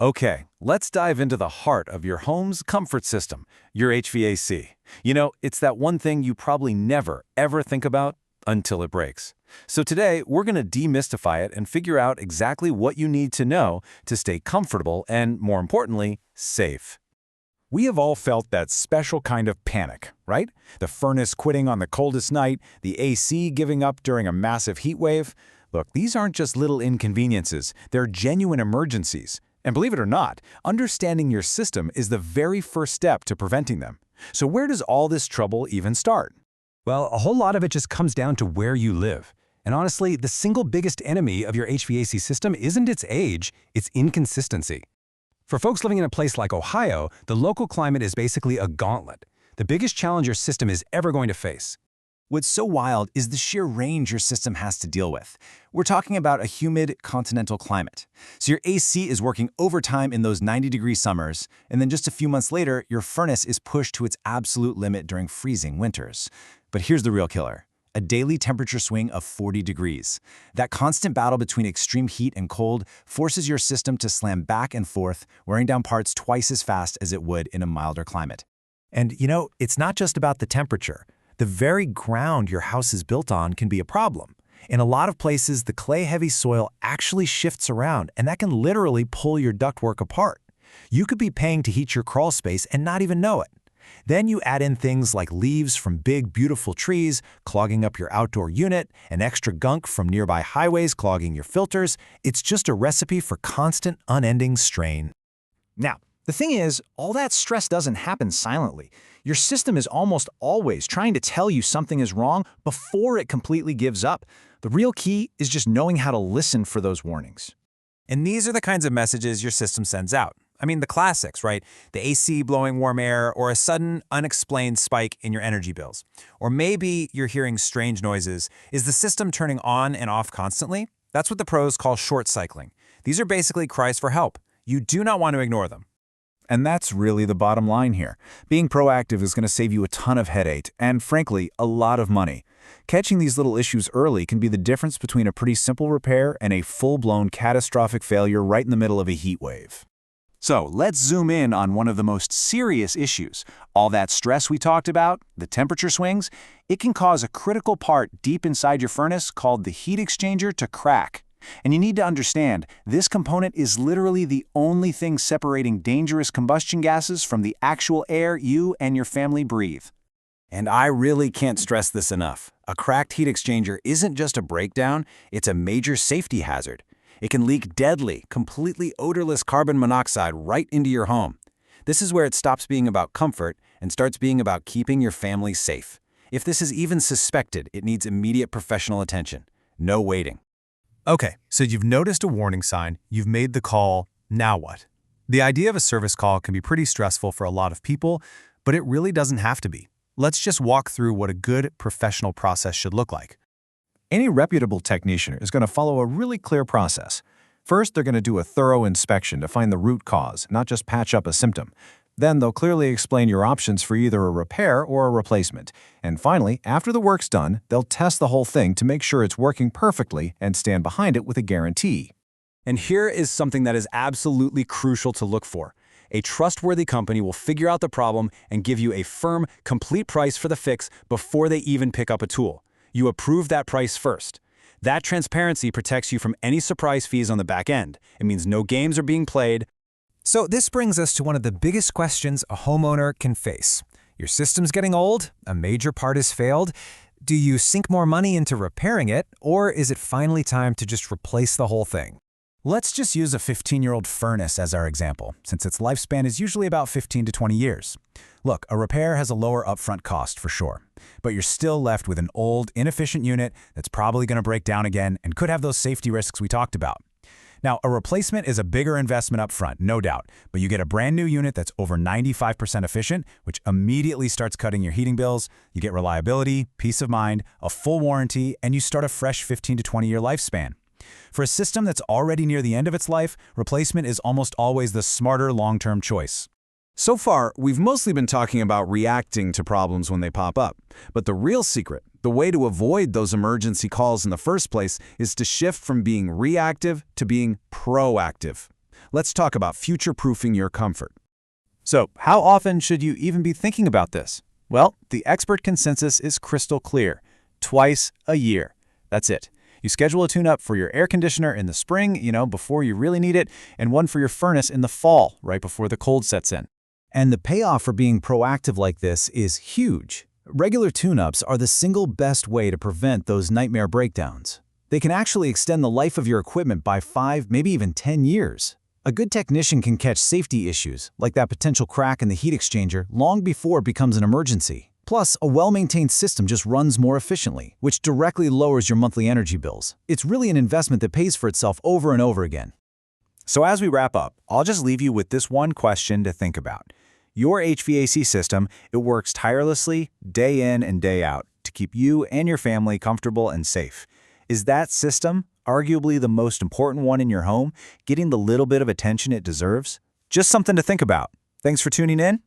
Okay, let's dive into the heart of your home's comfort system, your HVAC. It's that one thing you probably never, ever think about until it breaks. So today, we're going to demystify it and figure out exactly what you need to know to stay comfortable and, more importantly, safe. We have all felt that special kind of panic, right? The furnace quitting on the coldest night, the AC giving up during a massive heat wave. Look, these aren't just little inconveniences, they're genuine emergencies. And believe it or not, understanding your system is the very first step to preventing them. So where does all this trouble even start? Well, a whole lot of it just comes down to where you live. And honestly, the single biggest enemy of your HVAC system isn't its age, it's inconsistency. For folks living in a place like Ohio, the local climate is basically a gauntlet, the biggest challenge your system is ever going to face. What's so wild is the sheer range your system has to deal with. We're talking about a humid continental climate. So your AC is working overtime in those 90-degree summers, and then just a few months later, your furnace is pushed to its absolute limit during freezing winters. But here's the real killer: a daily temperature swing of 40 degrees. That constant battle between extreme heat and cold forces your system to slam back and forth, wearing down parts twice as fast as it would in a milder climate. And it's not just about the temperature. The very ground your house is built on can be a problem. In a lot of places, the clay-heavy soil actually shifts around, and that can literally pull your ductwork apart. You could be paying to heat your crawl space and not even know it. Then you add in things like leaves from big, beautiful trees clogging up your outdoor unit, and extra gunk from nearby highways clogging your filters. It's just a recipe for constant, unending strain. Now, the thing is, all that stress doesn't happen silently. Your system is almost always trying to tell you something is wrong before it completely gives up. The real key is just knowing how to listen for those warnings. And these are the kinds of messages your system sends out. I mean, the classics, right? The AC blowing warm air, or a sudden, unexplained spike in your energy bills. Or maybe you're hearing strange noises. Is the system turning on and off constantly? That's what the pros call short cycling. These are basically cries for help. You do not want to ignore them. And that's really the bottom line here. Being proactive is going to save you a ton of headache and, frankly, a lot of money. Catching these little issues early can be the difference between a pretty simple repair and a full-blown catastrophic failure right in the middle of a heat wave. So let's zoom in on one of the most serious issues. All that stress we talked about, the temperature swings, it can cause a critical part deep inside your furnace called the heat exchanger to crack. And you need to understand, this component is literally the only thing separating dangerous combustion gases from the actual air you and your family breathe. And I really can't stress this enough. A cracked heat exchanger isn't just a breakdown, it's a major safety hazard. It can leak deadly, completely odorless carbon monoxide right into your home. This is where it stops being about comfort and starts being about keeping your family safe. If this is even suspected, it needs immediate professional attention. No waiting. Okay, so you've noticed a warning sign, you've made the call, now what? The idea of a service call can be pretty stressful for a lot of people, but it really doesn't have to be. Let's just walk through what a good professional process should look like. Any reputable technician is going to follow a really clear process. First, they're going to do a thorough inspection to find the root cause, not just patch up a symptom. Then they'll clearly explain your options for either a repair or a replacement. And finally, after the work's done, they'll test the whole thing to make sure it's working perfectly and stand behind it with a guarantee. And here is something that is absolutely crucial to look for. A trustworthy company will figure out the problem and give you a firm, complete price for the fix before they even pick up a tool. You approve that price first. That transparency protects you from any surprise fees on the back end. It means no games are being played. So this brings us to one of the biggest questions a homeowner can face. Your system's getting old, a major part has failed. Do you sink more money into repairing it, or is it finally time to just replace the whole thing? Let's just use a 15-year-old furnace as our example, since its lifespan is usually about 15 to 20 years. Look, a repair has a lower upfront cost for sure, but you're still left with an old, inefficient unit that's probably going to break down again and could have those safety risks we talked about. Now, a replacement is a bigger investment up front, no doubt, but you get a brand new unit that's over 95% efficient, which immediately starts cutting your heating bills. You get reliability, peace of mind, a full warranty, and you start a fresh 15 to 20-year lifespan. For a system that's already near the end of its life, replacement is almost always the smarter long-term choice. So far, we've mostly been talking about reacting to problems when they pop up. But the real secret, the way to avoid those emergency calls in the first place, is to shift from being reactive to being proactive. let's talk about future-proofing your comfort. So, how often should you even be thinking about this? Well, the expert consensus is crystal clear. Twice a year. That's it. You schedule a tune-up for your air conditioner in the spring, before you really need it, and one for your furnace in the fall, right before the cold sets in. And the payoff for being proactive like this is huge. Regular tune-ups are the single best way to prevent those nightmare breakdowns. They can actually extend the life of your equipment by 5, maybe even 10 years. A good technician can catch safety issues, like that potential crack in the heat exchanger, long before it becomes an emergency. Plus, a well-maintained system just runs more efficiently, which directly lowers your monthly energy bills. It's really an investment that pays for itself over and over again. So as we wrap up, I'll just leave you with this one question to think about. Your HVAC system, it works tirelessly, day in and day out, to keep you and your family comfortable and safe. Is that system, arguably the most important one in your home, getting the little bit of attention it deserves? Just something to think about. Thanks for tuning in,